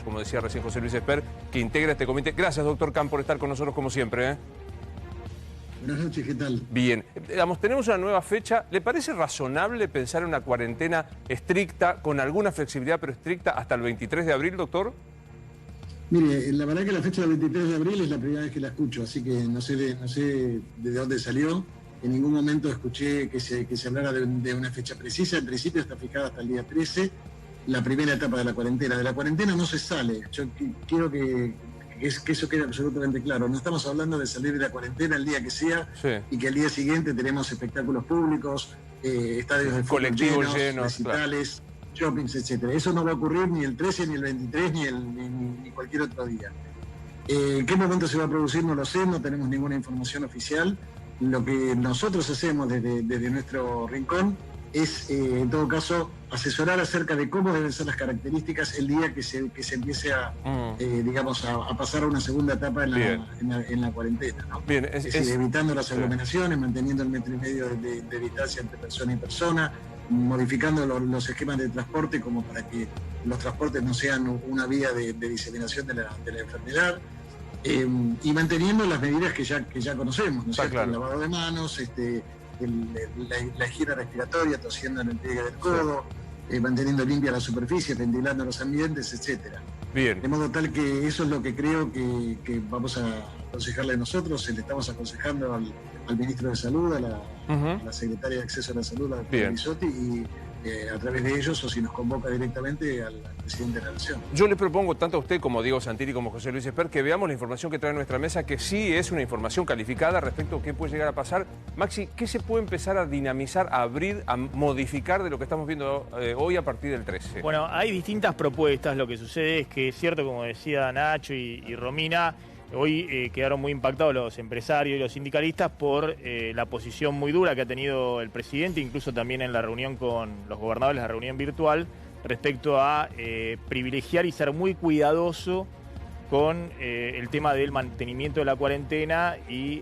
invitados, como decía recién José Luis Esper, que integra este comité. Gracias, doctor Camp, por estar con nosotros como siempre. Buenas noches, ¿qué tal? Bien, tenemos una nueva fecha. ¿Le parece razonable pensar en una cuarentena estricta, con alguna flexibilidad, pero estricta, hasta el 23 de abril, doctor? Mire, la verdad que la fecha del 23 de abril es la primera vez que la escucho, así que no sé de dónde salió. En ningún momento escuché que se hablara de una fecha precisa. En principio está fijada hasta el día 13, la primera etapa de la cuarentena. De la cuarentena no se sale. Yo quiero que eso quede absolutamente claro. No estamos hablando de salir de la cuarentena el día que sea, sí, y que al día siguiente tenemos espectáculos públicos, estadios de fútbol llenos, recitales, claro, shoppings, etcétera. Eso no va a ocurrir ni el 13, ni el 23, ni cualquier otro día. ¿En qué momento se va a producir? No lo sé, no tenemos ninguna información oficial. Lo que nosotros hacemos desde nuestro rincón es, en todo caso, asesorar acerca de cómo deben ser las características el día que se empiece a, digamos, a pasar a una segunda etapa en la cuarentena, ¿no? Bien, es decir, evitando las aglomeraciones, manteniendo el 1,5 metros de distancia entre persona y persona, modificando los esquemas de transporte como para que los transportes no sean una vía de diseminación de la enfermedad, y manteniendo las medidas que ya conocemos, ¿no es cierto? Claro. El lavado de manos, la higiene respiratoria, tosiendo en el pliegue del codo, manteniendo limpia la superficie, ventilando los ambientes, etcétera. Bien. De modo tal que eso es lo que creo que vamos a aconsejarle nosotros. Le estamos aconsejando al ministro de Salud, a la secretaria de Acceso a la Salud, a la doctora Bisotti, y a través de ellos, o si nos convoca directamente al presidente de la Nación. Yo les propongo, tanto a usted como a Diego Santilli como a José Luis Esper, que veamos la información que trae nuestra mesa, que sí es una información calificada respecto a qué puede llegar a pasar. Maxi, ¿qué se puede empezar a dinamizar, a abrir, a modificar de lo que estamos viendo hoy a partir del 13? Bueno, hay distintas propuestas. Lo que sucede es que es cierto, como decía Nacho y Romina, hoy quedaron muy impactados los empresarios y los sindicalistas por la posición muy dura que ha tenido el presidente, incluso también en la reunión con los gobernadores, la reunión virtual, respecto a privilegiar y ser muy cuidadoso con el tema del mantenimiento de la cuarentena y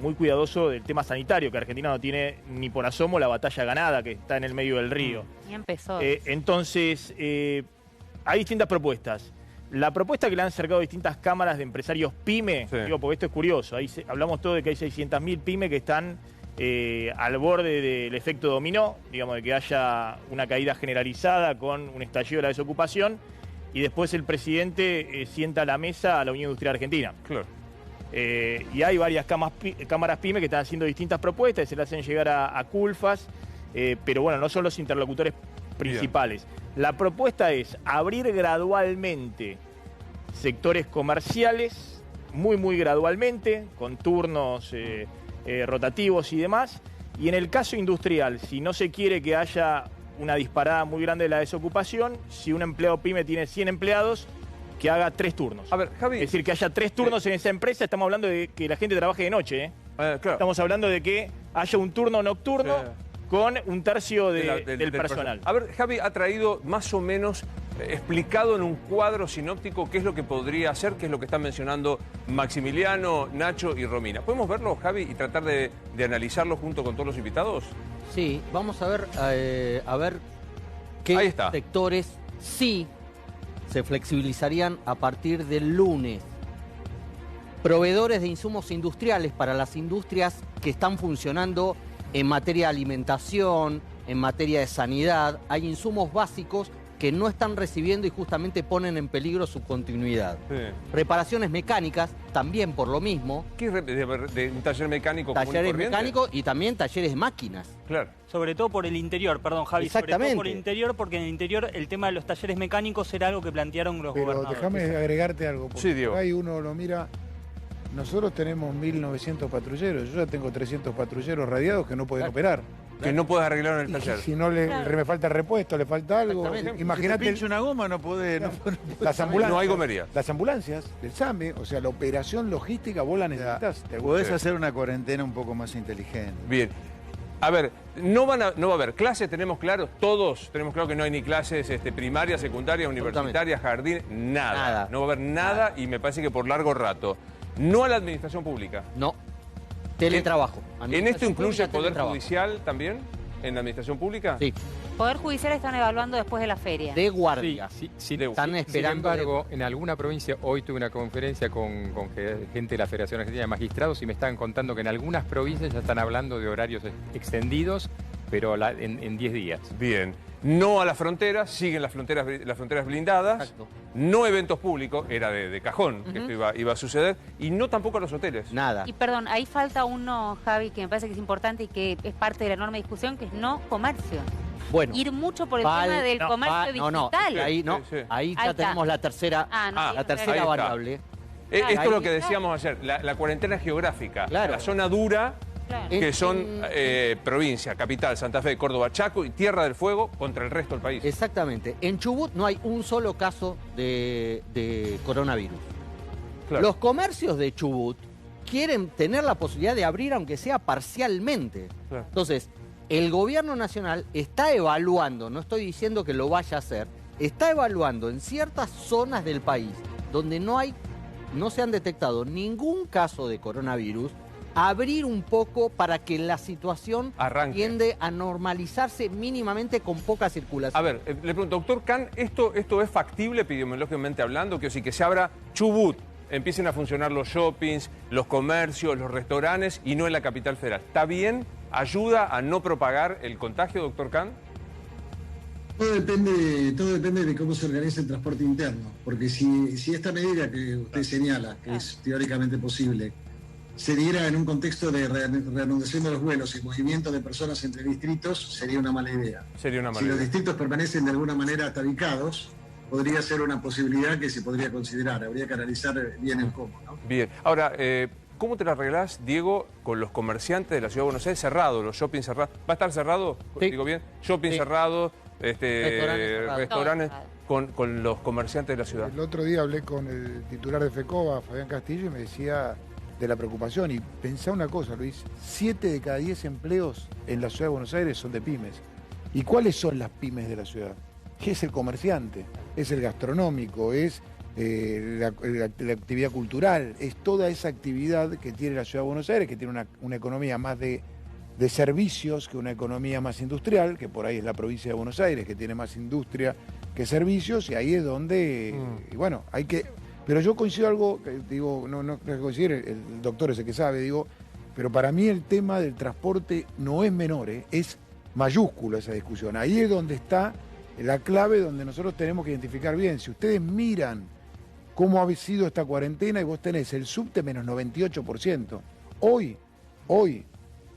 muy cuidadoso del tema sanitario, que Argentina no tiene ni por asomo la batalla ganada, que está en el medio del río. Y empezó. Entonces, hay distintas propuestas. La propuesta que le han acercado distintas cámaras de empresarios PYME, digo, porque esto es curioso, hablamos todo de que hay 600.000 PYME que están al borde del efecto dominó, digamos, de que haya una caída generalizada con un estallido de la desocupación, y después el presidente sienta a la mesa a la Unión Industrial Argentina. Claro. Y hay varias cámaras PYME que están haciendo distintas propuestas y se le hacen llegar a Culfas, pero bueno, no son los interlocutores principales. Bien. La propuesta es abrir gradualmente sectores comerciales, muy gradualmente, con turnos rotativos y demás. Y en el caso industrial, si no se quiere que haya una disparada muy grande de la desocupación, si un empleado PYME tiene 100 empleados, que haga 3 turnos. A ver, Javi, es decir, que haya 3 turnos en esa empresa. Estamos hablando de que la gente trabaje de noche, claro. Estamos hablando de que haya un turno nocturno con un tercio del personal. A ver, Javi ha traído más o menos explicado en un cuadro sinóptico qué es lo que podría hacer, qué es lo que están mencionando Maximiliano, Nacho y Romina. ¿Podemos verlo, Javi, y tratar de analizarlo junto con todos los invitados? Sí, vamos a ver qué sectores sí se flexibilizarían a partir del lunes. Proveedores de insumos industriales para las industrias que están funcionando en materia de alimentación, en materia de sanidad. Hay insumos básicos que no están recibiendo y justamente ponen en peligro su continuidad. Reparaciones mecánicas, también por lo mismo. ¿Qué es de un taller mecánico? Talleres mecánicos y también talleres de máquinas. Claro. Sobre todo por el interior, perdón, Javi. Exactamente. Sobre todo por el interior, porque en el interior el tema de los talleres mecánicos era algo que plantearon los gobernadores. Pero déjame agregarte algo. Sí, Diego. Ahí uno lo mira. Nosotros tenemos 1.900 patrulleros. Yo ya tengo 300 patrulleros radiados que no pueden operar. Que no puedes arreglar en el taller. Si no me falta el repuesto, le falta algo. Imagínate. Si pincha una goma, no puede. Las ambulancias. No hay gomería. Las ambulancias del SAME, o sea, la operación logística, vos la necesitas. Podés hacer una cuarentena un poco más inteligente. Bien. A ver, no va a haber clases, tenemos claro, todos tenemos claro que no hay ni clases primarias, secundarias, universitarias, jardín, nada. No va a haber nada y me parece que por largo rato. No a la administración pública. No. Teletrabajo. ¿En esto incluye el Poder Judicial también? ¿En la administración pública? Sí. Poder Judicial están evaluando después de la feria. De guardia. Sí, Están esperando. Sin embargo, en alguna provincia, hoy tuve una conferencia con gente de la Federación Argentina de Magistrados y me estaban contando que en algunas provincias ya están hablando de horarios extendidos, pero en 10 días. Bien. No a las fronteras, siguen las fronteras blindadas. Exacto. No eventos públicos, era de cajón que esto iba a suceder. Y no tampoco a los hoteles. Nada. Y perdón, ahí falta uno, Javi, que me parece que es importante y que es parte de la enorme discusión, que es no comercio. Bueno. Ir mucho por el tema del comercio digital. Ahí no, Sí. ahí Ahí ya está. tenemos la tercera, ahí está. variable. Esto es ahí lo que está. decíamos ayer, la cuarentena geográfica. Claro. La zona dura, Claro. que son provincia, capital, Santa Fe, Córdoba, Chaco y Tierra del Fuego contra el resto del país. Exactamente. En Chubut no hay un solo caso de coronavirus. Claro. Los comercios de Chubut quieren tener la posibilidad de abrir, aunque sea parcialmente. Claro. Entonces, el gobierno nacional está evaluando, no estoy diciendo que lo vaya a hacer, está evaluando en ciertas zonas del país donde no se han detectado ningún caso de coronavirus, abrir un poco para que la situación Arranque. tiende a normalizarse mínimamente con poca circulación. A ver, le pregunto, doctor Khan, ¿esto es factible epidemiológicamente hablando? Que se abra Chubut, empiecen a funcionar los shoppings, los comercios, los restaurantes y no en la capital federal. ¿Está bien? ¿Ayuda a no propagar el contagio, doctor Khan? Todo depende de cómo se organiza el transporte interno, porque si esta medida que usted señala, que es teóricamente posible, se diera en un contexto de reanudación de los vuelos y movimiento de personas entre distritos, sería una mala idea. Sería una mala Si los idea. distritos permanecen de alguna manera atavicados, podría ser una posibilidad que se podría considerar. Habría que analizar bien el cómo, ¿no? Bien. Ahora, ¿cómo te la arreglás, Diego, con los comerciantes de la Ciudad de Buenos Aires cerrados, los shopping cerrados? ¿Va a estar cerrado? Sí. Digo bien. Shopping Sí. cerrados, restaurantes Todo con los comerciantes de la ciudad. El otro día hablé con el titular de FECOBA, Fabián Castillo, y me decía de la preocupación. Y pensá una cosa, Luis, 7 de cada 10 empleos en la Ciudad de Buenos Aires son de pymes. ¿Y cuáles son las pymes de la ciudad? Es el comerciante, es el gastronómico, es la actividad cultural, es toda esa actividad que tiene la Ciudad de Buenos Aires, que tiene una economía más de servicios que una economía más industrial, que por ahí es la provincia de Buenos Aires, que tiene más industria que servicios, y ahí es donde, y bueno, hay que... Pero yo coincido algo, digo, no es coincidir, el doctor ese que sabe, digo, pero para mí el tema del transporte no es menor, es mayúsculo esa discusión. Ahí es donde está la clave, donde nosotros tenemos que identificar bien. Si ustedes miran cómo ha sido esta cuarentena y vos tenés el subte menos 98%, hoy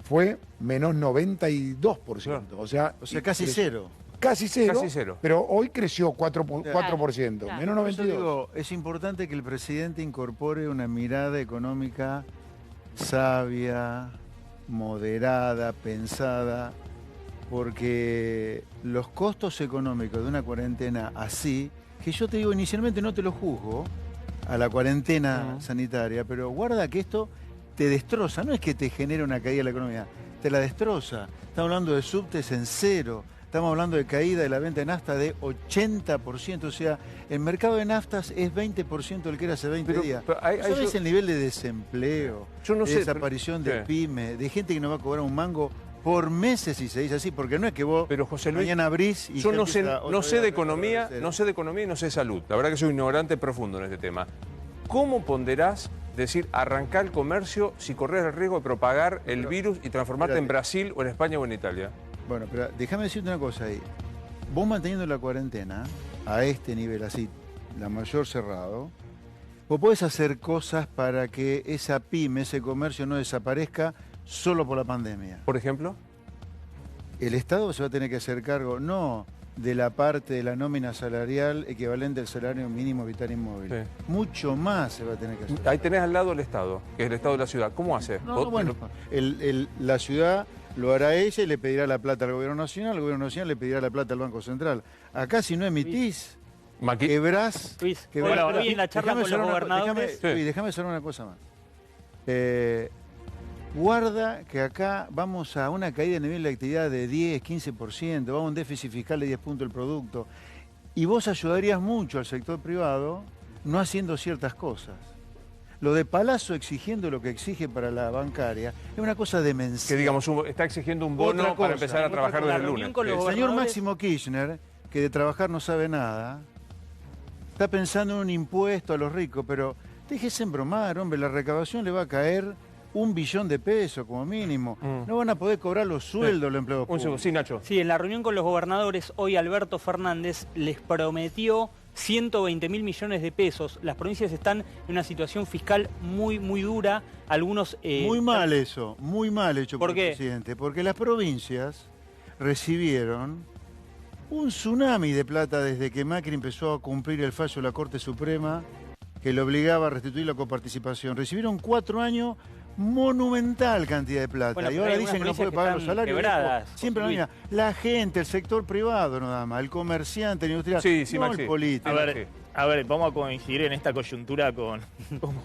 fue menos 92%. Claro. O sea, casi cero. Casi cero, Casi cero. pero hoy creció 4%, Claro. menos Por eso 92%. digo, es importante que el presidente incorpore una mirada económica sabia, moderada, pensada, porque los costos económicos de una cuarentena así, que yo te digo inicialmente no te lo juzgo a la cuarentena sanitaria, pero guarda que esto te destroza, no es que te genere una caída de la economía, te la destroza. Estamos hablando de subtes en cero. Estamos hablando de caída de la venta de nafta de 80%, o sea, el mercado de naftas es 20% del que era hace 20 días. pero ¿Sabes el nivel de desempleo, Yo no de sé, desaparición pero- de pymes, de gente que no va a cobrar un mango por meses si se dice así? Porque no es que vos Pero, José Luis, mañana abrís y yo ya no sé, empieza otra no vez sé a de recorrer economía, cero. no sé de economía y no sé de salud. La verdad que soy ignorante profundo en este tema. ¿Cómo ponderás decir arrancar el comercio si corres el riesgo de propagar el Pero, virus y transformarte en espérate. Brasil o en España o en Italia? Bueno, pero déjame decirte una cosa ahí. Vos manteniendo la cuarentena a este nivel así, la mayor cerrado, vos podés hacer cosas para que esa pyme, ese comercio no desaparezca solo por la pandemia. Por ejemplo. El Estado se va a tener que hacer cargo no de la parte de la nómina salarial equivalente al salario mínimo vital y móvil. Sí. Mucho más se va a tener que hacer. Ahí tenés al lado el Estado, que es el Estado de la ciudad. ¿Cómo hace? No, bueno, la ciudad lo hará ella y le pedirá la plata al gobierno nacional le pedirá la plata al Banco Central. Acá si no emitís, quebrás... Luis, quebrás. hoy en la charla Déjame con hacer los una- gobernadores... déjame hacer una cosa más. Guarda que acá vamos a una caída de nivel de actividad de 10, 15%, vamos a un déficit fiscal de 10 puntos del producto. Y vos ayudarías mucho al sector privado no haciendo ciertas cosas. Lo de Palazzo exigiendo lo que exige para la bancaria es una cosa demencial. Que digamos, está exigiendo un bono para empezar a trabajar desde el lunes. El señor Máximo Kirchner, que de trabajar no sabe nada, está pensando en un impuesto a los ricos, pero déjese embromar, hombre, la recaudación le va a caer 1 billón de pesos como mínimo. No van a poder cobrar los sueldos los empleados públicos. Sí, Nacho. Sí, en la reunión con los gobernadores, hoy Alberto Fernández les prometió 120.000 millones de pesos. Las provincias están en una situación fiscal muy, muy dura. Algunos... muy mal eso, muy mal hecho por el presidente, porque las provincias recibieron un tsunami de plata desde que Macri empezó a cumplir el fallo de la Corte Suprema que le obligaba a restituir la coparticipación. Recibieron 4 años monumental cantidad de plata. Bueno, y ahora dicen que no puede pagar los salarios. Quebradas, siempre lo mismo. La gente, el sector privado nada más, el comerciante, el industrial, sí, no Maxi. el político. A ver, vamos a coincidir en esta coyuntura con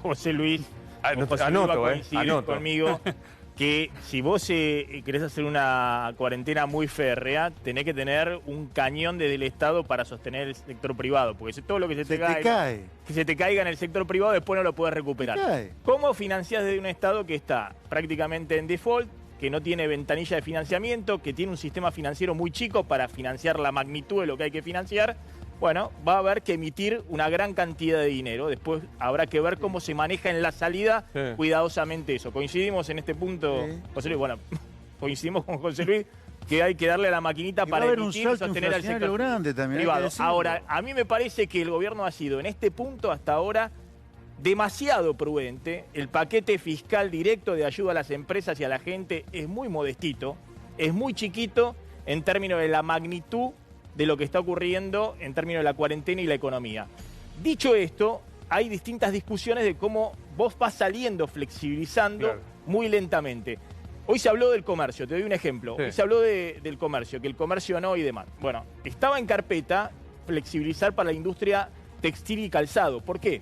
José Luis. José Luis va a coincidir conmigo que si vos querés hacer una cuarentena muy férrea, tenés que tener un cañón desde el Estado para sostener el sector privado, porque si todo lo que se te caiga en el sector privado después no lo puedes recuperar. ¿Cómo financiás desde un Estado que está prácticamente en default, que no tiene ventanilla de financiamiento, que tiene un sistema financiero muy chico para financiar la magnitud de lo que hay que financiar? Bueno, va a haber que emitir una gran cantidad de dinero. Después habrá que ver cómo se maneja en la salida cuidadosamente eso. Coincidimos en este punto, José Luis. Bueno, coincidimos con José Luis que hay que darle a la maquinita para emitir y sostener al sector grande también, privado. Ahora, a mí me parece que el gobierno ha sido en este punto hasta ahora demasiado prudente. El paquete fiscal directo de ayuda a las empresas y a la gente es muy modestito, es muy chiquito en términos de la magnitud de lo que está ocurriendo en términos de la cuarentena y la economía. Dicho esto, hay distintas discusiones de cómo vos vas saliendo, flexibilizando muy lentamente. Hoy se habló del comercio, te doy un ejemplo. Hoy se habló del comercio, que el comercio no y demás. Bueno, estaba en carpeta flexibilizar para la industria textil y calzado. ¿Por qué?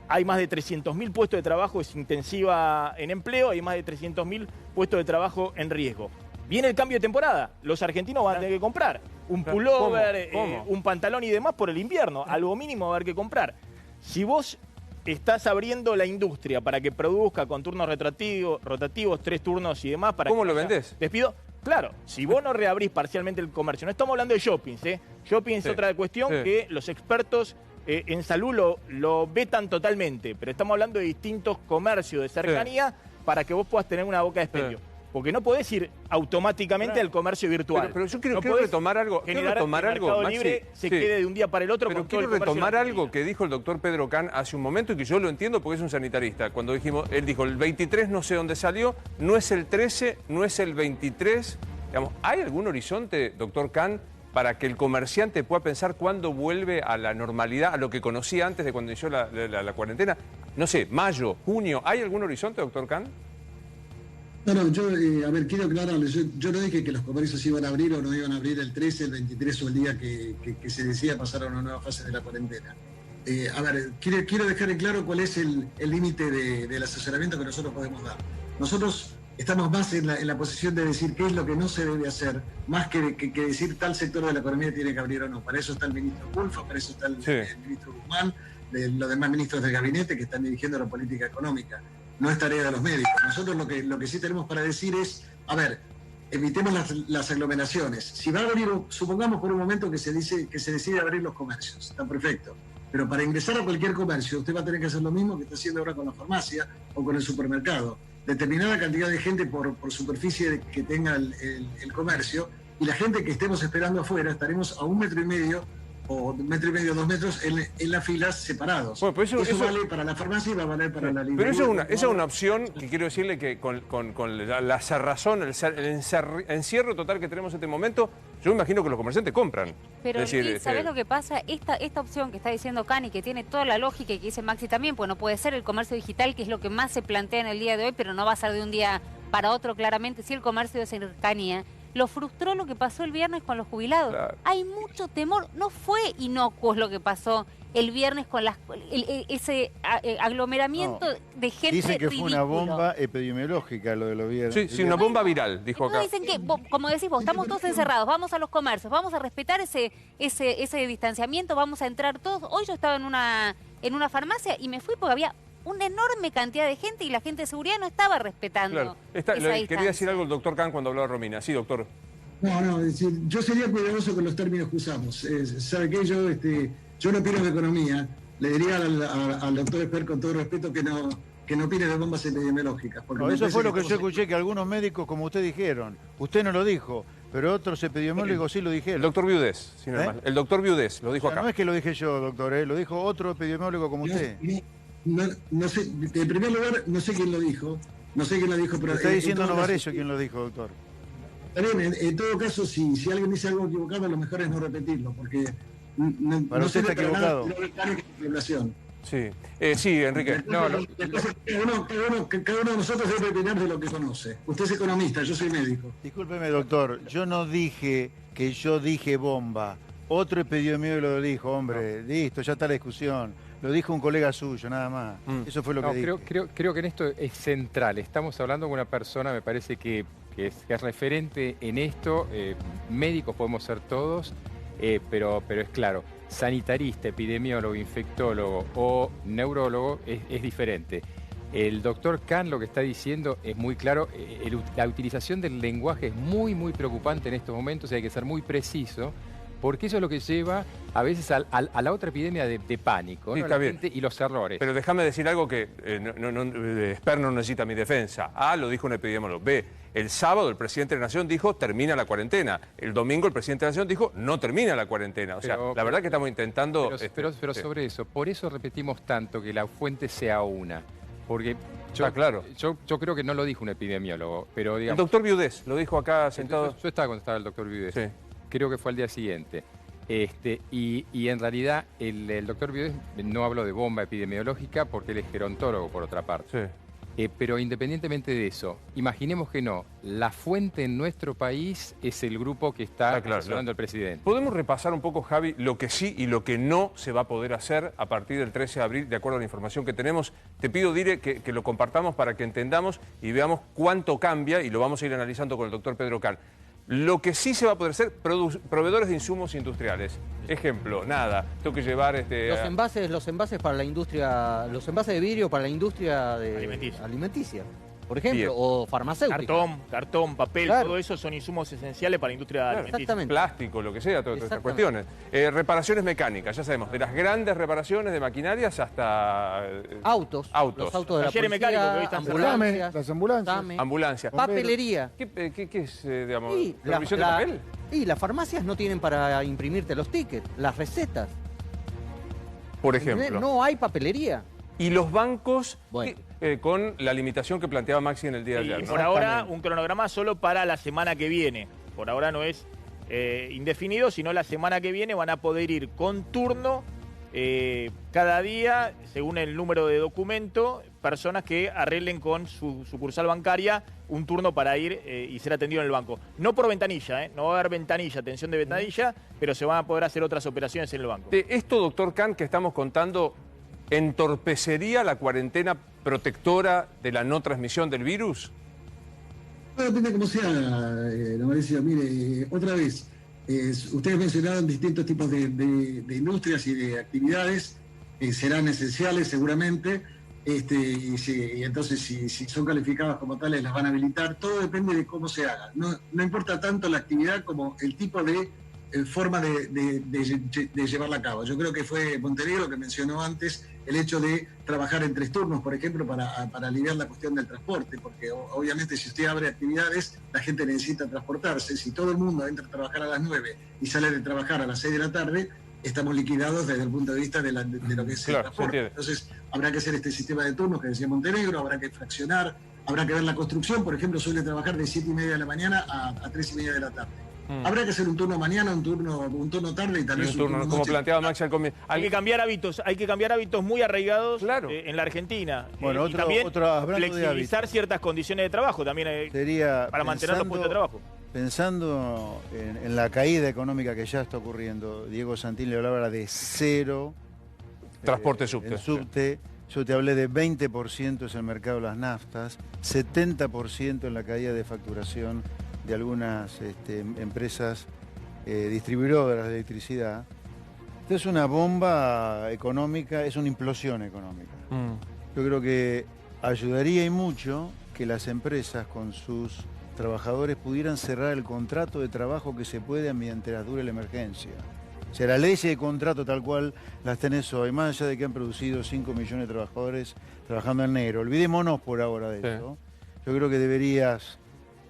Hay más de 300.000 puestos de trabajo, es intensiva en empleo, hay más de 300.000 puestos de trabajo en riesgo. Viene el cambio de temporada, los argentinos van a tener que comprar un pullover, un pantalón y demás por el invierno, algo mínimo va a haber que comprar. Si vos estás abriendo la industria para que produzca con turnos rotativos, 3 turnos y demás... ¿Cómo lo vendés? Despido. Claro, si vos no reabrís parcialmente el comercio, no estamos hablando de shoppings, Shopping es otra cuestión que los expertos en salud lo vetan totalmente, pero estamos hablando de distintos comercios de cercanía para que vos puedas tener una boca de expendio. Porque no podés ir automáticamente al comercio virtual. Pero yo quiero retomar algo. Quiero retomar algo, Mercado Libre se quede de un día para el otro. Pero quiero retomar algo que dijo el doctor Pedro Can hace un momento y que yo lo entiendo porque es un sanitarista. Cuando él dijo, el 23 no sé dónde salió, no es el 13, no es el 23. Digamos, ¿hay algún horizonte, doctor Can, para que el comerciante pueda pensar cuándo vuelve a la normalidad, a lo que conocía antes de cuando inició la cuarentena? No sé, mayo, junio. ¿Hay algún horizonte, doctor Can? No, yo, quiero aclararle, yo no dije que los comercios iban a abrir o no iban a abrir el 13, el 23 o el día que se decida pasar a una nueva fase de la cuarentena. Quiero dejar en claro cuál es el límite del asesoramiento que nosotros podemos dar. Nosotros estamos más en la posición de decir qué es lo que no se debe hacer, más que decir tal sector de la economía tiene que abrir o no. Para eso está el ministro Pulfa, para eso está el ministro Guzmán, los demás ministros del gabinete que están dirigiendo la política económica. No es tarea de los médicos. Nosotros lo que sí tenemos para decir es, evitemos las aglomeraciones. Si va a abrir, supongamos por un momento que se decide abrir los comercios, está perfecto. Pero para ingresar a cualquier comercio, usted va a tener que hacer lo mismo que está haciendo ahora con la farmacia o con el supermercado. Determinada cantidad de gente por superficie que tenga el comercio, y la gente que estemos esperando afuera, estaremos a 1,5 metros o 1,5 metros, 2 metros en las filas separados. Bueno, pero eso vale para la farmacia y va a valer para la librería. Pero esa es una opción que quiero decirle que con la cerrazón, el encierro total que tenemos en este momento, yo imagino que los comerciantes compran. Pero ¿sabés lo que pasa? Esta opción que está diciendo Cani, que tiene toda la lógica y que dice Maxi también, pues no puede ser el comercio digital, que es lo que más se plantea en el día de hoy, pero no va a ser de un día para otro claramente, si el comercio de cercanía. Lo frustró lo que pasó el viernes con los jubilados. Claro. Hay mucho temor. No fue inocuo lo que pasó el viernes con ese aglomeramiento de gente. Dicen que ridículo. Fue una bomba epidemiológica lo de los viernes. Sí, una bomba viral, dijo acá. Dicen que, como decís vos, estamos todos encerrados, vamos a los comercios, vamos a respetar ese distanciamiento, vamos a entrar todos. Hoy yo estaba en una farmacia y me fui porque había una enorme cantidad de gente y la gente de seguridad no estaba respetando Claro. esa Quería distancia. decir algo el doctor Khan cuando hablaba Romina. Sí, doctor. No, es decir, yo sería cuidadoso con los términos que usamos. ¿Sabe qué? Yo no opino de economía. Le diría al doctor Esper, con todo respeto, que no opine de bombas epidemiológicas. Porque No, me eso parece fue lo que yo estamos- escuché, que algunos médicos, como usted dijeron, usted no lo dijo, pero otros epidemiólogos sí lo El dijeron. doctor Viudés, si no es ¿Eh? más. El doctor Viudés lo dijo O sea, acá. no es que lo dije yo, doctor, lo dijo otro epidemiólogo como usted. No sé, en primer lugar, no sé quién lo dijo. No sé quién lo dijo, pero... Lo está en diciendo todo Novarecio caso, quien lo dijo, doctor. Está bien, en todo caso, si alguien dice algo equivocado, lo mejor es no repetirlo, porque Para usted está sirve para nada equivocado. la pánica y la población. Sí, sí, Enrique. Cada uno de nosotros debe opinar de lo que conoce. Usted es economista, yo soy médico. Discúlpeme, doctor, yo no dije que yo dije bomba. Otro epidemiólogo lo dijo, hombre, listo, ya está la discusión. Lo dijo un colega suyo, nada más. Eso fue lo que dije. Creo que en esto es central. Estamos hablando con una persona, me parece que es referente en esto. Médicos podemos ser todos, pero es claro, sanitarista, epidemiólogo, infectólogo o neurólogo es diferente. El doctor Khan lo que está diciendo es muy claro. La utilización del lenguaje es muy, muy preocupante en estos momentos y hay que ser muy preciso. Porque eso es lo que lleva a veces a la otra epidemia de pánico, Sí, ¿no? está La bien. gente y los errores. Pero déjame decir algo que Esper no necesita mi defensa. A, lo dijo un epidemiólogo. B, el sábado el presidente de la Nación dijo termina la cuarentena. El domingo el presidente de la Nación dijo no termina la cuarentena. O sea, la verdad que estamos intentando... Pero sí. sobre eso, por eso repetimos tanto que la fuente sea una. Porque yo, claro. yo creo que no lo dijo un epidemiólogo, pero El digamos... doctor Viudés lo dijo acá sentado... Yo estaba cuando estaba el doctor Viudés. Sí. Creo que fue al día siguiente. Y en realidad el doctor Viudés no habló de bomba epidemiológica porque él es gerontólogo, por otra parte. Sí. Pero independientemente de eso, imaginemos que no, la fuente en nuestro país es el grupo que está asesorando al presidente. ¿Podemos repasar un poco, Javi, lo que sí y lo que no se va a poder hacer a partir del 13 de abril, de acuerdo a la información que tenemos? Te pido, Dire, que lo compartamos para que entendamos y veamos cuánto cambia, y lo vamos a ir analizando con el doctor Pedro Khan. Lo que sí se va a poder hacer, proveedores de insumos industriales. Ejemplo, nada, tengo que llevar... Los envases para la industria, los envases de vidrio para la industria alimenticia, por ejemplo, Bien. o farmacéutica. Cartón, papel, Claro. todo eso son insumos esenciales para la industria alimenticia. Exactamente. Plástico, lo que sea, todas estas Exactamente. cuestiones. Reparaciones mecánicas, ya sabemos, de las grandes reparaciones de maquinarias hasta... Autos. Los autos de la Talleres policía, mecánicos que hoy están ambulancias, Las ambulancias. TAME, Ambulancia. papelería. ¿Qué es, digamos, Y provisión de papel? y las farmacias no tienen para imprimirte los tickets, las recetas. Por ejemplo. No hay papelería. Y los bancos, Bueno. con la limitación que planteaba Maxi en el día de Sí, ayer, y ¿no? por ahora un cronograma solo para la semana que viene. Por ahora no es indefinido, sino la semana que viene van a poder ir con turno cada día, según el número de documento, personas que arreglen con su sucursal bancaria un turno para ir y ser atendido en el banco. No por ventanilla, no va a haber ventanilla, atención de ventanilla, pero se van a poder hacer otras operaciones en el banco. Esto, doctor Khan, que estamos contando, ¿entorpecería la cuarentena protectora de la no transmisión del virus? Depende cómo sea, Mauricio. Mire, otra vez, ustedes mencionaron distintos tipos de industrias y de actividades, serán esenciales seguramente, y entonces si son calificadas como tales las van a habilitar. Todo depende de cómo se haga. No importa tanto la actividad como el tipo de forma de llevarla a cabo. Yo creo que fue Montenegro que mencionó antes el hecho de trabajar en 3 turnos, por ejemplo, para aliviar la cuestión del transporte, porque obviamente si usted abre actividades, la gente necesita transportarse. Si todo el mundo entra a trabajar a las 9 y sale de trabajar a las 6 de la tarde, estamos liquidados desde el punto de vista de lo que es el transporte. Entonces habrá que hacer este sistema de turnos que decía Montenegro, habrá que fraccionar, habrá que ver la construcción. Por ejemplo, suele trabajar de 7:30 de la mañana a 3:30 de la tarde. Habrá que hacer un turno mañana, un turno tarde y tal vez un turno como noche. planteaba Maxi al comienzo. Hay que cambiar hábitos muy arraigados en la Argentina. Bueno, y también hablando de flexibilizar ciertas condiciones de trabajo también Sería para mantener los puestos de trabajo. Pensando en la caída económica que ya está ocurriendo, Diego Santín le hablaba de 0. Transporte subte. El subte. Yo te hablé de 20% es el mercado de las naftas, 70% en la caída de facturación de algunas empresas distribuidoras de electricidad. Esto es una bomba económica, es una implosión económica. Yo creo que ayudaría y mucho que las empresas con sus trabajadores pudieran cerrar el contrato de trabajo que se puede mientras dure la emergencia. O sea, la ley de contrato tal cual las tenés hoy, más allá de que han producido 5 millones de trabajadores trabajando en negro. Olvidémonos por ahora de eso. Yo creo que deberías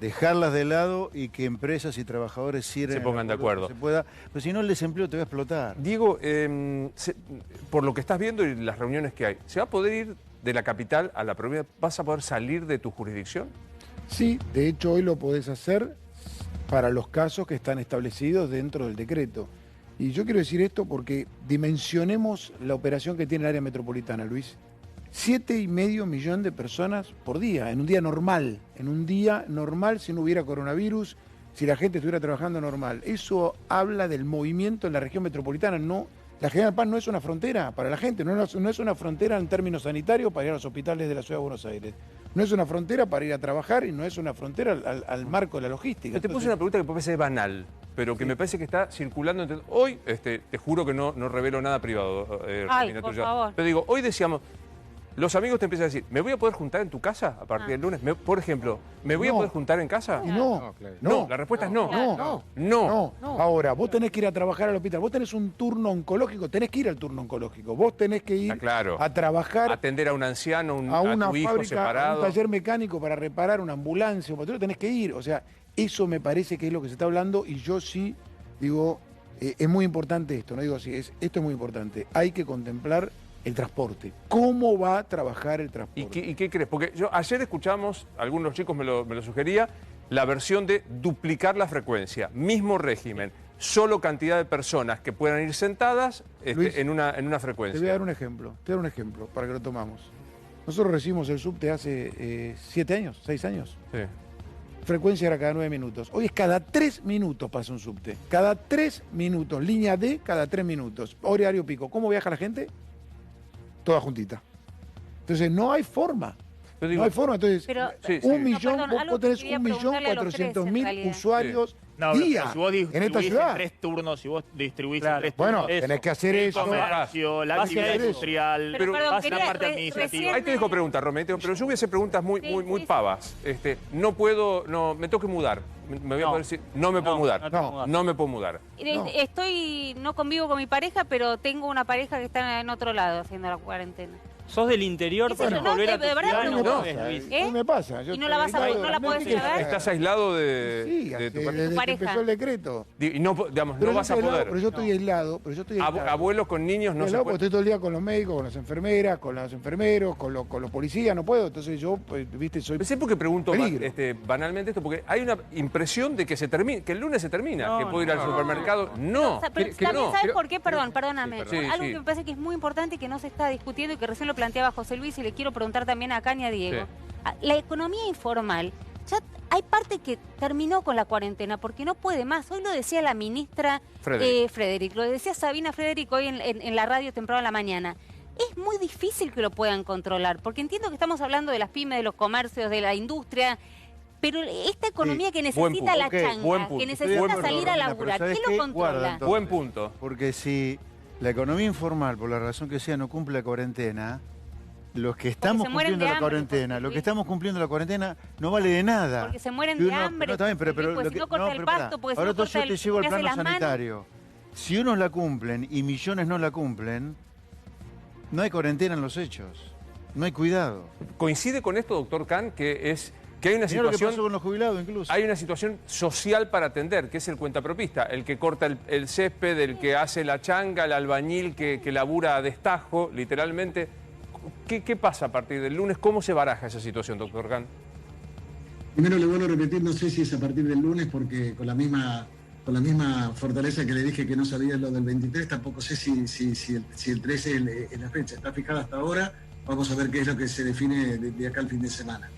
dejarlas de lado y que empresas y trabajadores cierren, se pongan de acuerdo. Se pueda, pero si no el desempleo te va a explotar. Diego, por lo que estás viendo y las reuniones que hay, ¿se va a poder ir de la capital a la provincia? ¿Vas a poder salir de tu jurisdicción? Sí, de hecho hoy lo podés hacer para los casos que están establecidos dentro del decreto. Y yo quiero decir esto porque dimensionemos la operación que tiene el área metropolitana, Luis. 7,5 millones de personas por día, en un día normal. En un día normal, si no hubiera coronavirus, si la gente estuviera trabajando normal. Eso habla del movimiento en la región metropolitana. No, la General Paz no es una frontera para la gente, no es una frontera en términos sanitarios para ir a los hospitales de la Ciudad de Buenos Aires. No es una frontera para ir a trabajar y no es una frontera al marco de la logística. Yo te puse una pregunta que puede ser banal, pero que me parece que está circulando entre... Hoy, te juro que no revelo nada privado, Ay, por favor. Pero digo, hoy decíamos... Los amigos te empiezan a decir, ¿me voy a poder juntar en tu casa a partir del lunes? Por ejemplo, ¿me voy a poder juntar en casa? No, la respuesta es no. No. Ahora, vos tenés que ir a trabajar al hospital, vos tenés un turno oncológico, tenés que ir al turno oncológico, vos tenés que ir a trabajar... Atender a un anciano, a una tu hijo fábrica, separado. a un taller mecánico para reparar una ambulancia, vos tenés que ir. O sea, eso me parece que es lo que se está hablando y yo sí digo, es muy importante esto, no digo así, esto es muy importante. Hay que contemplar el transporte. ¿Cómo va a trabajar el transporte? ¿Y qué crees? Porque ayer escuchamos, algunos chicos me lo sugería, la versión de duplicar la frecuencia, mismo régimen, solo cantidad de personas que puedan ir sentadas Luis, en una frecuencia. Te voy a dar un ejemplo, para que lo tomamos. Nosotros recibimos el subte hace 7 años, 6 años. Sí. Frecuencia era cada 9 minutos. Hoy es cada 3 minutos pasa un subte. Cada 3 minutos. Línea D, cada 3 minutos. Horario pico. ¿Cómo viaja la gente? Toda juntita. Entonces no hay forma. No hay forma. Entonces, vos tenés 1.400.000 usuarios día en esta ciudad. En 3 turnos, si vos distribuís en 3 bueno, turnos. tenés que hacer eso. Comercio, la actividad industrial, la parte administrativa. Ahí te dejo preguntas, Romeo, pero yo voy a hacer preguntas muy pavas. No puedo, me tengo que mudar. Me voy a poder decir, no me puedo mudar. No me puedo mudar. No convivo con mi pareja, pero tengo una pareja que está en otro lado haciendo la cuarentena. ¿Sos del interior para volver a tu ciudad? No me pasa. ¿Y no la podés ir a ver? ¿Estás aislado de tu desde que empezó el decreto. Y no, digamos, no vas a poder. Pero yo estoy aislado. Abuelos con niños no se puede. Porque estoy todo el día con los médicos, con las enfermeras, con los enfermeros, con los policías, no puedo. Entonces yo, viste, soy... Sé por qué pregunto banalmente esto, porque hay una impresión de que que el lunes se termina, que puedo ir al supermercado. No. Pero también, ¿sabes por qué? Perdóname. Algo que me parece que es muy importante y que no se está discutiendo y que recién lo planteaba José Luis y le quiero preguntar también a Cani y a Diego. La economía informal, ya hay parte que terminó con la cuarentena porque no puede más. Hoy lo decía la ministra Frederick, lo decía Sabina Frederick hoy en la radio temprano a la mañana. Es muy difícil que lo puedan controlar, porque entiendo que estamos hablando de las pymes, de los comercios, de la industria, pero esta economía que necesita la changa, que necesita salir a laburar, ¿qué lo controla? Buen punto. Porque si la economía informal, por la razón que sea, no cumple la cuarentena, los que estamos cumpliendo la cuarentena, no vale de nada. Porque se mueren de hambre. No, también, pero si no corta el pasto, porque si ahora no corta yo te llevo al el plano sanitario. Si unos la cumplen y millones no la cumplen, no hay cuarentena en los hechos. No hay cuidado. ¿Coincide con esto, doctor Kahn, que hay una situación... Lo que pasó con los jubilados incluso. Hay una situación social para atender, que es el cuentapropista, el que corta el césped, el que hace la changa, el albañil que labura a destajo, literalmente. ¿Qué pasa a partir del lunes? ¿Cómo se baraja esa situación, doctor Kahn? Primero le vuelvo a repetir, no sé si es a partir del lunes, porque con la misma fortaleza que le dije que no sabía lo del 23, tampoco sé si el 13 es la fecha. Está fijada hasta ahora, vamos a ver qué es lo que se define de acá al fin de semana.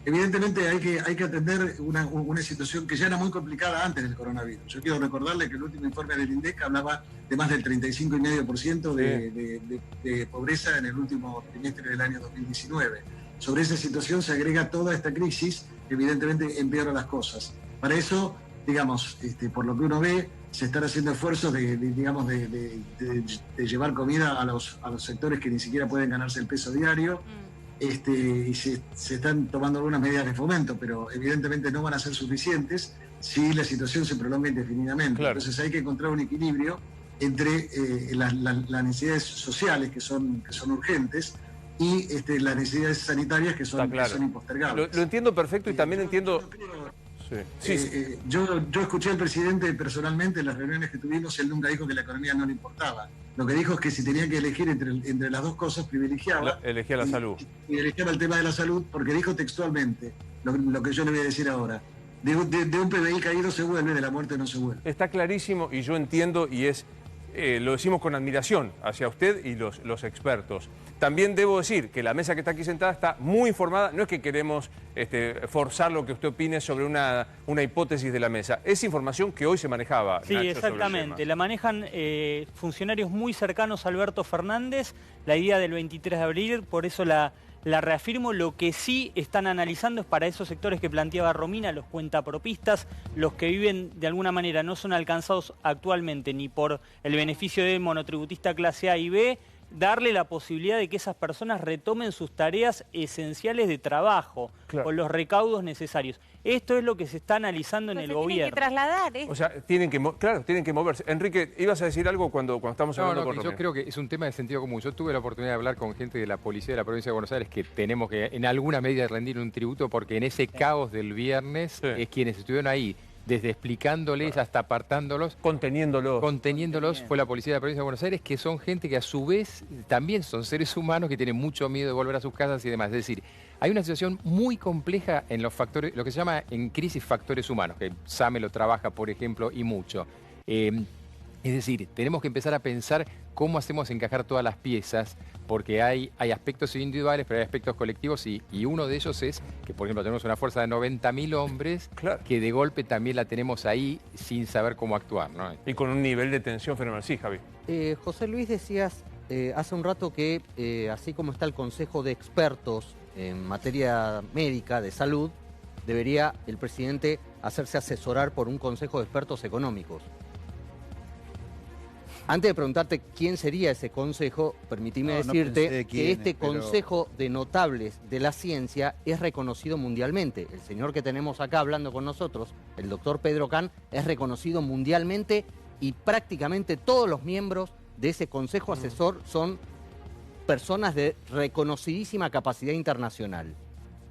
Evidentemente hay que atender una situación que ya era muy complicada antes del coronavirus. Yo quiero recordarle que el último informe del INDEC hablaba de más del 35,5% de pobreza en el último trimestre del año 2019. Sobre esa situación se agrega toda esta crisis que evidentemente empeora las cosas. Para eso, digamos, por lo que uno ve, se están haciendo esfuerzos de llevar comida a los sectores que ni siquiera pueden ganarse el peso diario. y se están tomando algunas medidas de fomento, pero evidentemente no van a ser suficientes si la situación se prolonga indefinidamente. Claro. Entonces hay que encontrar un equilibrio entre las necesidades sociales que son urgentes y las necesidades sanitarias que son impostergables. Lo entiendo perfecto y también entiendo... Yo escuché al presidente personalmente en las reuniones que tuvimos, él nunca dijo que la economía no le importaba. Lo que dijo es que si tenía que elegir entre las dos cosas, privilegiaba. Elegía la salud. Privilegiaba el tema de la salud, porque dijo textualmente lo que yo le voy a decir ahora. De un PBI caído se vuelve, de la muerte no se vuelve. Está clarísimo y yo entiendo y lo decimos con admiración hacia usted y los expertos. También debo decir que la mesa que está aquí sentada está muy informada. No es que queremos forzar lo que usted opine sobre una hipótesis de la mesa. Es información que hoy se manejaba. Sí, Nacho, exactamente. La manejan funcionarios muy cercanos a Alberto Fernández. La idea del 23 de abril, por eso la reafirmo. Lo que sí están analizando es para esos sectores que planteaba Romina, los cuentapropistas, los que viven de alguna manera no son alcanzados actualmente ni por el beneficio de monotributista clase A y B, darle la posibilidad de que esas personas retomen sus tareas esenciales de trabajo, claro, con los recaudos necesarios. Esto es lo que se está analizando en el gobierno. Tienen que trasladar, O sea, tienen que moverse. Enrique, ¿ibas a decir algo cuando estamos hablando con Romina? Yo creo que es un tema de sentido común. Yo tuve la oportunidad de hablar con gente de la policía de la provincia de Buenos Aires que tenemos que en alguna medida rendir un tributo porque en ese caos del viernes es quienes estuvieron ahí, desde explicándoles hasta apartándolos. Conteniéndolos fue la policía de la provincia de Buenos Aires, que son gente que a su vez también son seres humanos que tienen mucho miedo de volver a sus casas y demás. Es decir, hay una situación muy compleja en los factores, lo que se llama en crisis factores humanos, que SAME lo trabaja, por ejemplo, y mucho. Es decir, tenemos que empezar a pensar cómo hacemos encajar todas las piezas, porque hay aspectos individuales, pero hay aspectos colectivos, y uno de ellos es que, por ejemplo, tenemos una fuerza de 90.000 hombres, que de golpe también la tenemos ahí sin saber cómo actuar, ¿no? Y con un nivel de tensión fenomenal. Sí, Javi. José Luis, decías hace un rato que, así como está el Consejo de Expertos en materia médica, de salud, debería el presidente hacerse asesorar por un Consejo de Expertos Económicos. Antes de preguntarte quién sería ese consejo, permitime decirte que este consejo de notables de la ciencia es reconocido mundialmente. El señor que tenemos acá hablando con nosotros, el doctor Pedro Kahn, es reconocido mundialmente y prácticamente todos los miembros de ese consejo asesor son personas de reconocidísima capacidad internacional.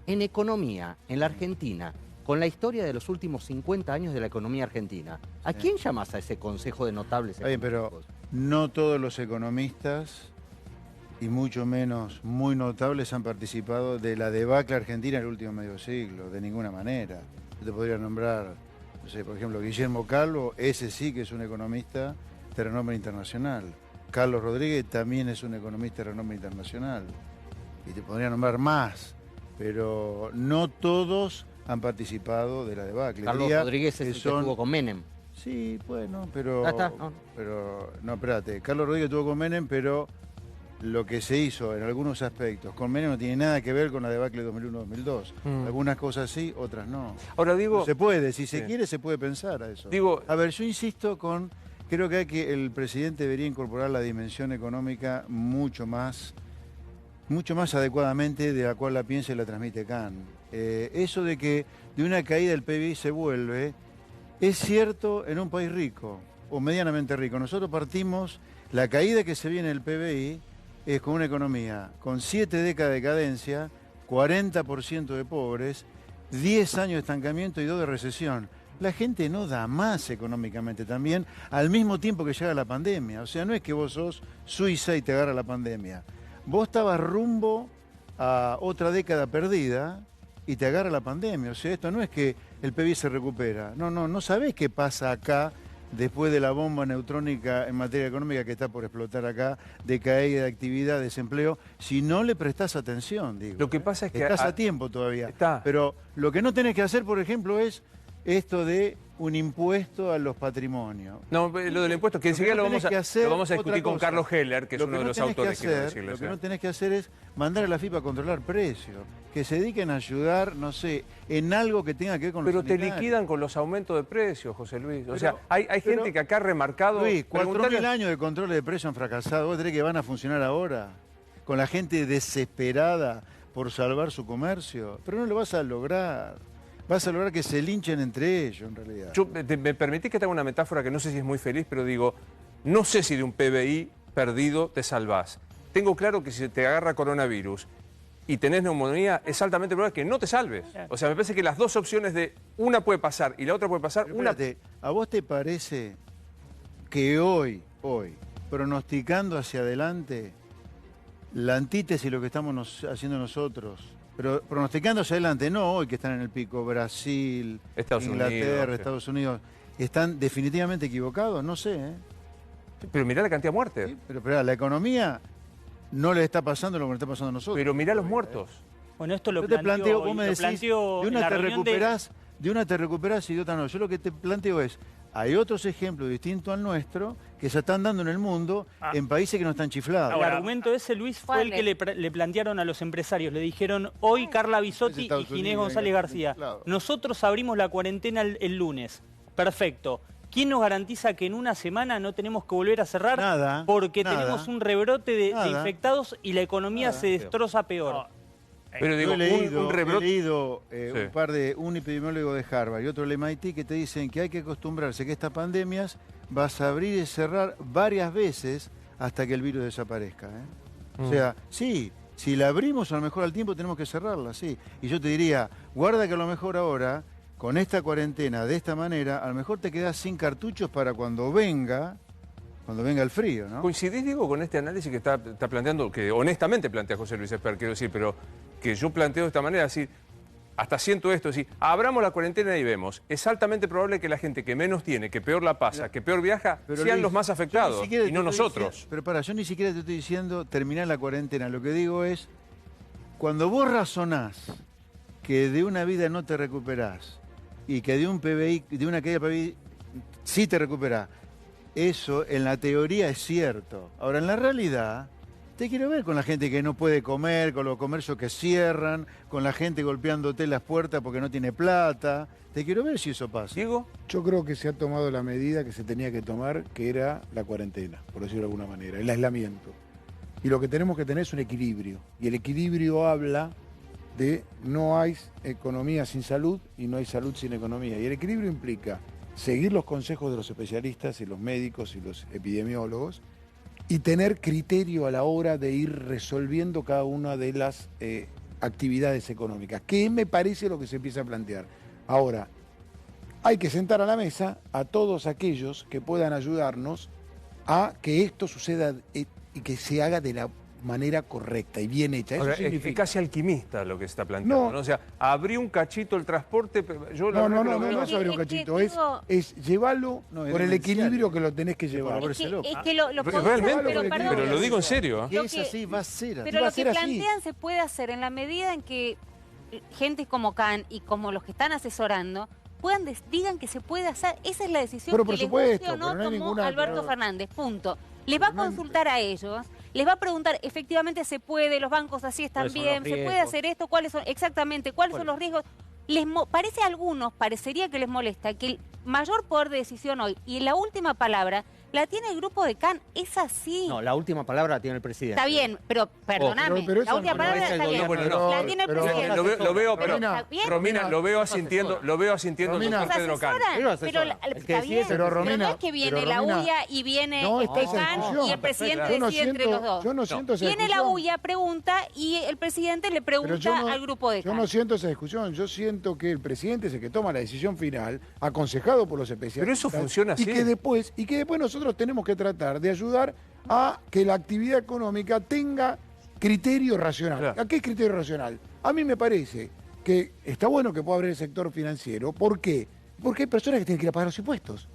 En economía, en la Argentina, con la historia de los últimos 50 años de la economía argentina, ¿a quién llamas a ese consejo de notables económicos? Pero no todos los economistas, y mucho menos muy notables, han participado de la debacle argentina en el último medio siglo, de ninguna manera. Yo te podría nombrar, no sé, por ejemplo, Guillermo Calvo, ese sí que es un economista de renombre internacional. Carlos Rodríguez también es un economista de renombre internacional. Y te podría nombrar más, pero no todos han participado de la debacle. Carlos Rodríguez es el que estuvo con Menem. Sí, bueno, pero... No, espérate. Carlos Rodríguez estuvo con Menem, pero lo que se hizo en algunos aspectos con Menem no tiene nada que ver con la debacle 2001-2002. Algunas cosas sí, otras no. Ahora digo... No se puede, si se quiere se puede pensar a eso. A ver, yo insisto creo que el presidente debería incorporar la dimensión económica mucho más adecuadamente de la cual la piensa y la transmite Kahn. Eso de que de una caída del PBI se vuelve, es cierto en un país rico o medianamente rico. Nosotros partimos, la caída que se viene del PBI es con una economía con 7 décadas de cadencia, 40% de pobres, 10 años de estancamiento y 2 de recesión. La gente no da más económicamente también al mismo tiempo que llega la pandemia. O sea, no es que vos sos Suiza y te agarra la pandemia. Vos estabas rumbo a otra década perdida y te agarra la pandemia. O sea, esto no es que el PBI se recupera. No sabés qué pasa acá después de la bomba neutrónica en materia económica que está por explotar acá, de caída de actividad, desempleo, si no le prestás atención, digo. Lo que pasa es que... Estás a tiempo todavía. Pero lo que no tenés que hacer, por ejemplo, es esto de un impuesto a los patrimonios. No, lo del impuesto, que enseguida lo vamos a discutir con Carlos Heller, que es uno de los autores. Lo que no tenés que hacer es mandar a la FIP a controlar precios, que se dediquen a ayudar, no sé, en algo que tenga que ver con los sanitarios. Pero te liquidan con los aumentos de precios, José Luis. O sea, hay gente que acá ha remarcado... Luis, 4.000 años de controles de precios han fracasado. ¿Vos crees que van a funcionar ahora? Con la gente desesperada por salvar su comercio, pero no lo vas a lograr. Vas a lograr que se linchen entre ellos, en realidad. Me permitís que te haga una metáfora que no sé si es muy feliz, pero digo, no sé si de un PBI perdido te salvás. Tengo claro que si te agarra coronavirus y tenés neumonía, es altamente probable que no te salves. O sea, me parece que las dos opciones de una puede pasar y la otra puede pasar. Pero espérate, ¿a vos te parece que hoy, pronosticando hacia adelante, la antítesis de lo que estamos haciendo nosotros, pero pronosticando hacia adelante, no hoy que están en el pico, Brasil, Inglaterra, Estados Unidos, ¿están definitivamente equivocados? No sé, ¿eh? Pero mirá la cantidad de muertes. Sí, pero esperá, la economía no le está pasando lo que nos está pasando a nosotros. Pero mirá los muertos. Bueno, esto lo yo te planteo, vos me decís, planteo de una te recuperás y de otra no. Yo lo que te planteo es, hay otros ejemplos distintos al nuestro que se están dando en el mundo en países que no están chiflados. El argumento ese, Luis, fue el que le plantearon a los empresarios. Le dijeron, hoy Carla Bisotti y Ginés González García, nosotros abrimos la cuarentena el lunes. Perfecto. ¿Quién nos garantiza que en una semana no tenemos que volver a cerrar? Nada. Porque tenemos un rebrote de infectados y la economía se destroza peor. Pero digo, he leído un epidemiólogo de Harvard y otro del MIT que te dicen que hay que acostumbrarse que estas pandemias vas a abrir y cerrar varias veces hasta que el virus desaparezca, ¿eh? O sea, sí, si la abrimos a lo mejor al tiempo tenemos que cerrarla, sí. Y yo te diría, guarda que a lo mejor ahora, con esta cuarentena de esta manera, a lo mejor te quedás sin cartuchos para cuando venga el frío, ¿no? ¿Coincidís, Diego, con este análisis que está planteando, que honestamente plantea José Luis Esper, quiero decir, pero que yo planteo de esta manera, así, hasta siento esto, así, abramos la cuarentena y vemos, es altamente probable que la gente que menos tiene, que peor la pasa, que peor viaja, sean Luis, los más afectados y no nosotros? Pero yo ni siquiera te estoy diciendo terminar la cuarentena, lo que digo es, cuando vos razonás que de una vida no te recuperás y que de un PBI, de una caída de PBI sí te recuperás, eso en la teoría es cierto. Ahora, en la realidad, te quiero ver con la gente que no puede comer, con los comercios que cierran, con la gente golpeándote las puertas porque no tiene plata. Te quiero ver si eso pasa. ¿Diego? Yo creo que se ha tomado la medida que se tenía que tomar, que era la cuarentena, por decirlo de alguna manera, el aislamiento. Y lo que tenemos que tener es un equilibrio. Y el equilibrio habla de no hay economía sin salud y no hay salud sin economía. Y el equilibrio implica seguir los consejos de los especialistas y los médicos y los epidemiólogos y tener criterio a la hora de ir resolviendo cada una de las actividades económicas, que me parece lo que se empieza a plantear. Ahora, hay que sentar a la mesa a todos aquellos que puedan ayudarnos a que esto suceda y que se haga de la manera correcta y bien hecha. Eso Ahora, significa... es casi alquimista lo que se está planteando, ¿no? O sea, abrí un cachito el transporte, pero yo no es abrir un cachito, es llevarlo por el equilibrio que lo tenés que llevar. Pero lo digo en serio. Que es así, va a ser así. Pero lo que plantean se puede hacer en la medida en que gente como Can y como los que están asesorando digan que se puede hacer. Esa es la decisión que les guste o no tomó Alberto Fernández, punto. Les va a consultar a ellos, les va a preguntar, efectivamente se puede, los bancos así están bien, se puede hacer esto, cuáles son los riesgos. Parece a algunos, parecería que les molesta que el mayor poder de decisión hoy y la última palabra la tiene el grupo de Can, es así. No, la última palabra la tiene el presidente. Está bien, pero perdóname, la última palabra está bien, la tiene el presidente. Lo veo, pero Romina, lo veo asintiendo el doctor Pedro Can. Pero está bien, pero no es que viene la UIA y viene Can y el presidente decide entre los dos. Yo no siento esa discusión. Viene la UIA, pregunta y el presidente le pregunta al grupo de Can. Yo no siento esa discusión, yo siento que el presidente es el que toma la decisión final, aconsejado por los especialistas. Pero eso funciona así. Y que después nosotros tenemos que tratar de ayudar a que la actividad económica tenga criterio racional. Claro. ¿A qué criterio racional? A mí me parece que está bueno que pueda abrir el sector financiero. ¿Por qué? Porque hay personas que tienen que ir a pagar los impuestos.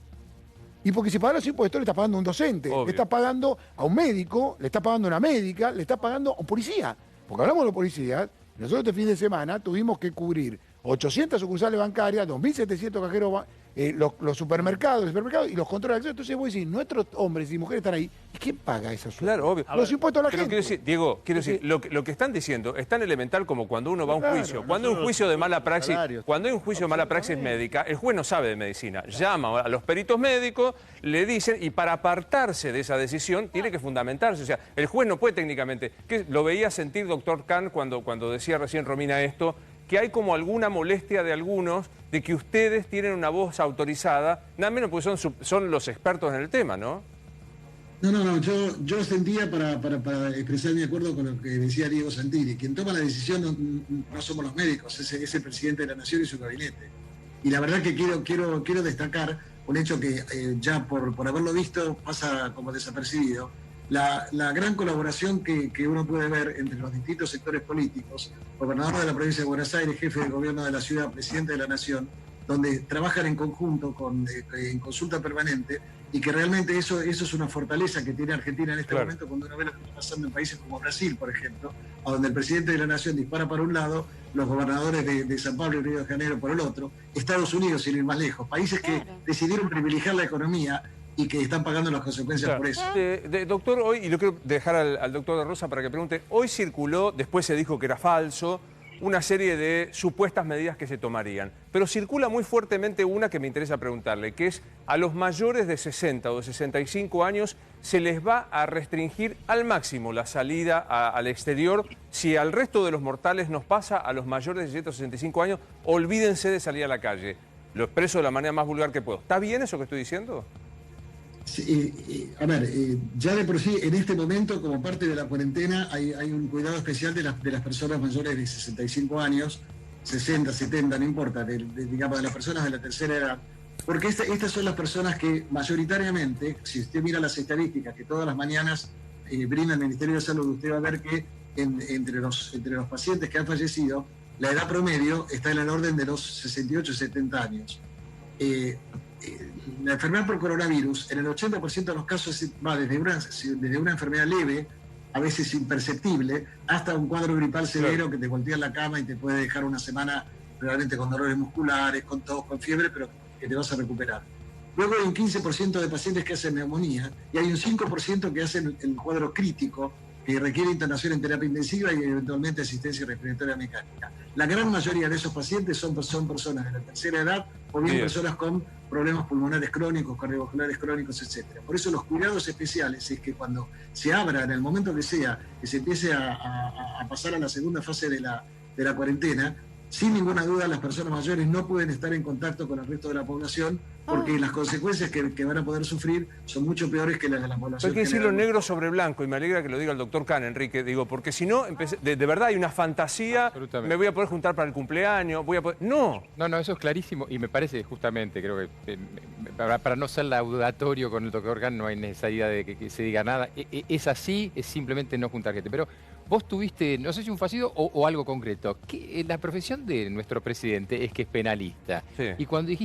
Y porque si pagan los impuestos le está pagando a un docente, le está pagando a un médico, le está pagando a una médica, le está pagando a un policía. Porque hablamos de los policías, nosotros este fin de semana tuvimos que cubrir 800 sucursales bancarias, 2.700 cajeros, los supermercados y los controles de acceso. Entonces vos decís, nuestros hombres y mujeres están ahí. ¿Y quién paga esa sueldo? Claro, obvio. Los impuestos a la Pero gente. quiero decir, Diego, lo que están diciendo es tan elemental como cuando uno va a un juicio. Cuando hay un juicio de mala praxis, cuando hay un juicio de mala praxis médica, el juez no sabe de medicina. Llama a los peritos médicos, le dicen, y para apartarse de esa decisión tiene que fundamentarse. O sea, el juez no puede técnicamente. Que lo veía sentir doctor Kahn cuando decía recién Romina esto, que hay como alguna molestia de algunos de que ustedes tienen una voz autorizada, nada menos porque son los expertos en el tema, ¿no? No, yo sentía para expresar mi acuerdo con lo que decía Diego Santilli. Quien toma la decisión no somos los médicos, es el presidente de la Nación y su gabinete. Y la verdad que quiero destacar un hecho que ya por haberlo visto pasa como desapercibido. La gran colaboración que uno puede ver entre los distintos sectores políticos, gobernador de la provincia de Buenos Aires, jefe de gobierno de la ciudad, presidente de la Nación, donde trabajan en conjunto, en consulta permanente, y que realmente eso es una fortaleza que tiene Argentina en este momento cuando uno ve lo que está pasando en países como Brasil, por ejemplo, a donde el presidente de la Nación dispara para un lado, los gobernadores de San Pablo y Río de Janeiro por el otro, Estados Unidos, sin ir más lejos, países que decidieron privilegiar la economía y que están pagando las consecuencias por eso. Doctor, hoy, y lo quiero dejar al doctor de Rosa para que pregunte, hoy circuló, después se dijo que era falso, una serie de supuestas medidas que se tomarían. Pero circula muy fuertemente una que me interesa preguntarle, que es a los mayores de 60 o de 65 años se les va a restringir al máximo la salida al exterior. Si al resto de los mortales nos pasa, a los mayores de 165 años, olvídense de salir a la calle. Lo expreso de la manera más vulgar que puedo. ¿Está bien eso que estoy diciendo? Sí, a ver, ya de por sí, en este momento, como parte de la cuarentena, hay un cuidado especial de las personas mayores de 65 años, 60, 70, no importa, digamos, de las personas de la tercera edad, porque estas son las personas que mayoritariamente, si usted mira las estadísticas que todas las mañanas brinda el Ministerio de Salud, usted va a ver que entre los pacientes que han fallecido, la edad promedio está en el orden de los 68, 70 años. La enfermedad por coronavirus, en el 80% de los casos va desde una enfermedad leve, a veces imperceptible, hasta un cuadro gripal severo que te voltea en la cama y te puede dejar una semana realmente con dolores musculares, con tos, con fiebre, pero que te vas a recuperar. Luego hay un 15% de pacientes que hacen neumonía y hay un 5% que hacen el cuadro crítico, que requiere internación en terapia intensiva y eventualmente asistencia respiratoria mecánica. La gran mayoría de esos pacientes son personas de la tercera edad o bien personas con problemas pulmonares crónicos, cardiovasculares crónicos, etc. Por eso los cuidados especiales es que cuando se abra, en el momento que sea, que se empiece a pasar a la segunda fase de la cuarentena, sin ninguna duda las personas mayores no pueden estar en contacto con el resto de la población porque las consecuencias que van a poder sufrir son mucho peores que las de la población. Hay que decirlo negro sobre blanco y me alegra que lo diga el doctor Kahn, Enrique, digo, porque si no, de verdad hay una fantasía, me voy a poder juntar para el cumpleaños, No, eso es clarísimo y me parece justamente, creo que para no ser laudatorio con el doctor Kahn no hay necesidad de que se diga nada, es así, es simplemente no juntar gente, pero vos tuviste, no sé si un fallido o algo concreto, que la profesión de nuestro presidente es que es penalista, y cuando dijiste